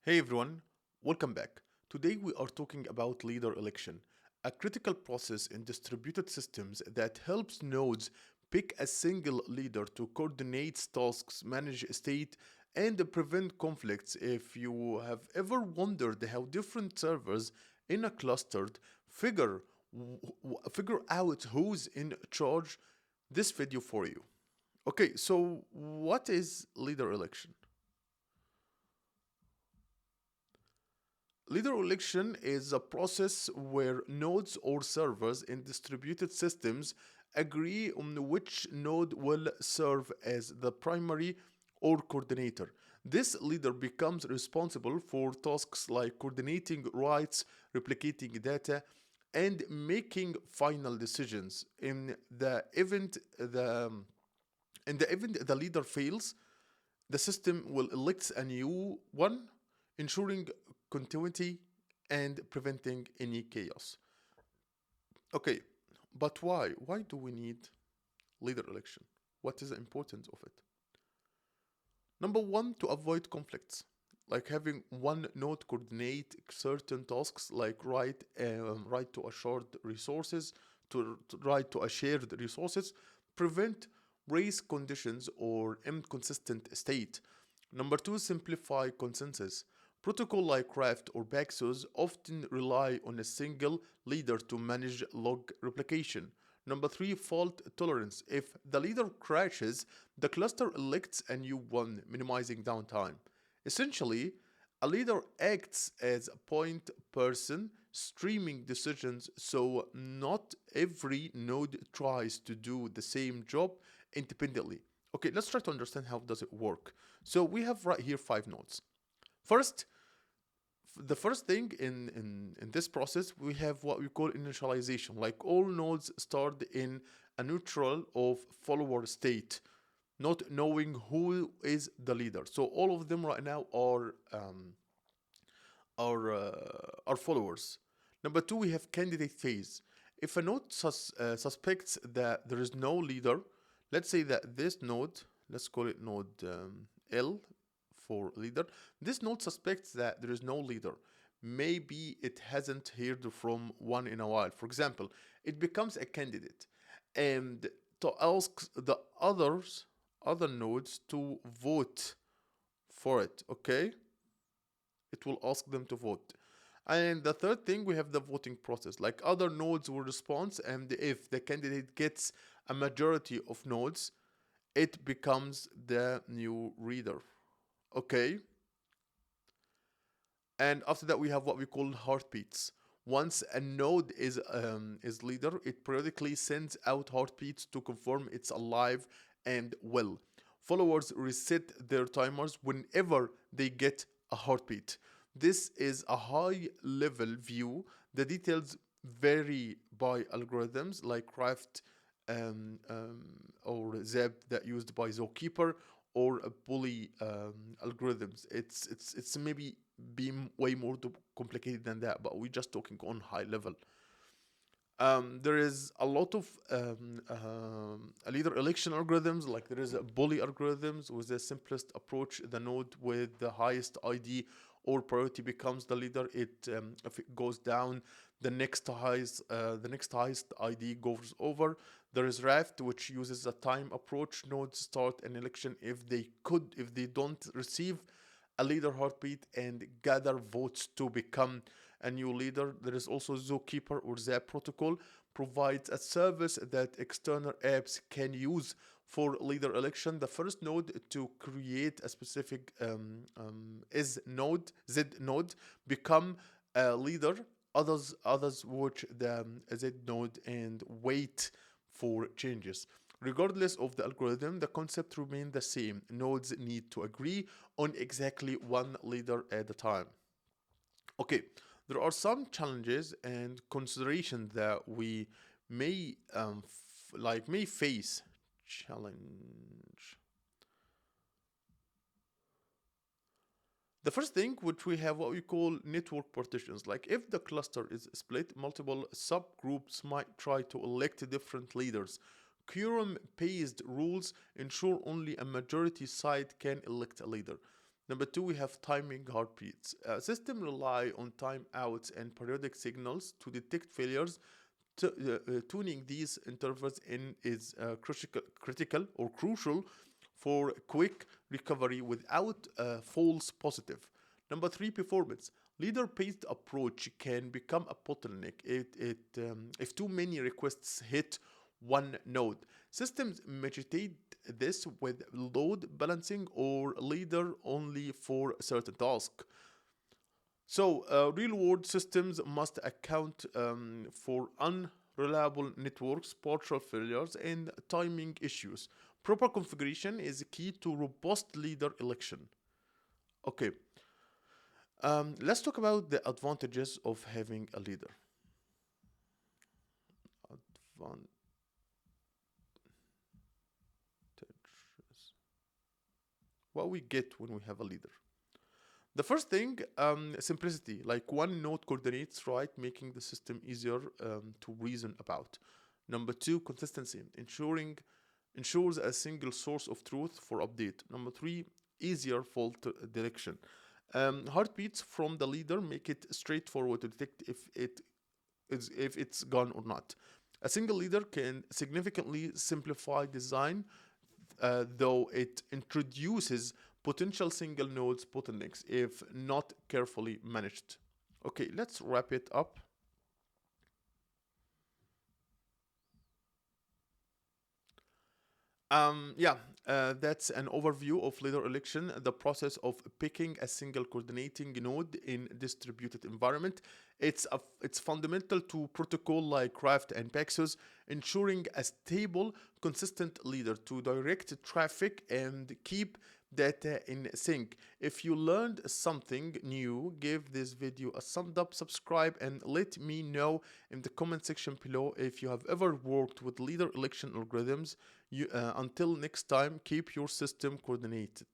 Hey everyone, welcome back. Today we are talking about leader election, a critical process in distributed systems that helps nodes pick a single leader to coordinate tasks, manage state, and prevent conflicts. If you have ever wondered how different servers in a clustered figure out who's in charge, this video for you. Okay, so what is leader election? Leader election is a process where nodes or servers in distributed systems agree on which node will serve as the primary or coordinator. This leader becomes responsible for tasks like coordinating writes, replicating data, and making final decisions. In the event the leader fails, the system will elect a new one, ensuring continuity and preventing any chaos. Okay, but why? Why do we need leader election? What is the importance of it? Number one, to avoid conflicts, like having one node coordinate certain tasks, like write to a shared resources, to write to a shared resources, prevent race conditions or inconsistent state. Number two, simplify consensus. Protocol like Raft or Paxos often rely on a single leader to manage log replication. Number three, fault tolerance. If the leader crashes, the cluster elects a new one, minimizing downtime. Essentially, a leader acts as a point person streaming decisions so not every node tries to do the same job independently. Okay, let's try to understand how does it work. So we have right here five nodes. First, the first thing in this process, we have what we call initialization. Like all nodes start in a neutral of follower state, not knowing who is the leader. So all of them right now are followers. Number two, we have candidate phase. If a node suspects that there is no leader, let's say that this node, let's call it node L for leader, this node suspects that there is no leader. Maybe it hasn't heard from one in a while. For example, it becomes a candidate and to ask the other nodes to vote for it. Okay, it will ask them to vote. And the third thing, we have the voting process. Like other nodes will respond, and if the candidate gets a majority of nodes, it becomes the new reader. Okay. And after that, we have what we call heartbeats. Once a node is leader, it periodically sends out heartbeats to confirm it's alive and well. Followers reset their timers whenever they get a heartbeat. This is a high level view. The details vary by algorithms like Raft or Zeb that used by Zookeeper or a bully algorithms. It's maybe be way more complicated than that, but we're just talking on high level. There is a lot of leader election algorithms, like there is a bully algorithms with the simplest approach. The node with the highest ID or priority becomes the leader. If it goes down, the next highest ID goes over. There is Raft, which uses a time approach. Nodes start an election if they don't receive a leader heartbeat and gather votes to become a new leader. There is also Zookeeper or Zap protocol, provides a service that external apps can use for leader election. The first node to create a specific is node Z node become a leader. Others watch the Z node and wait for changes. Regardless of the algorithm, the concept remains the same. Nodes need to agree on exactly one leader at a time. Okay, there are some challenges and considerations that we may face. Challenge. The first thing, which we have what we call network partitions. Like if the cluster is split, multiple subgroups might try to elect different leaders. Quorum based rules ensure only a majority side can elect a leader. Number two, we have timing heartbeats. System rely on timeouts and periodic signals to detect failures. Tuning these intervals in is critical or crucial for quick recovery without false positive. Number three, performance. Leader-based approach can become a bottleneck if too many requests hit one node. Systems mitigate this with load balancing or leader only for certain tasks. So, real-world systems must account for unreliable networks, partial failures, and timing issues. Proper configuration is key to robust leader election. Okay, let's talk about the advantages of having a leader. Advantages. What we get when we have a leader. The first thing, simplicity. Like one node coordinates right, making the system easier to reason about. Number two, consistency, ensures a single source of truth for update. Number three, easier fault detection. Heartbeats from the leader make it straightforward to detect if it's gone or not. A single leader can significantly simplify design, though it introduces potential single nodes bottlenecks if not carefully managed. Okay, let's wrap it up. Yeah, that's an overview of leader election, the process of picking a single coordinating node in distributed environment. It's fundamental to protocol like Raft and Paxos, ensuring a stable, consistent leader to direct traffic and keep data in sync. If you learned something new, give this video a thumbs up, subscribe, and let me know in the comment section below if you have ever worked with leader election algorithms. Until next time, keep your system coordinated.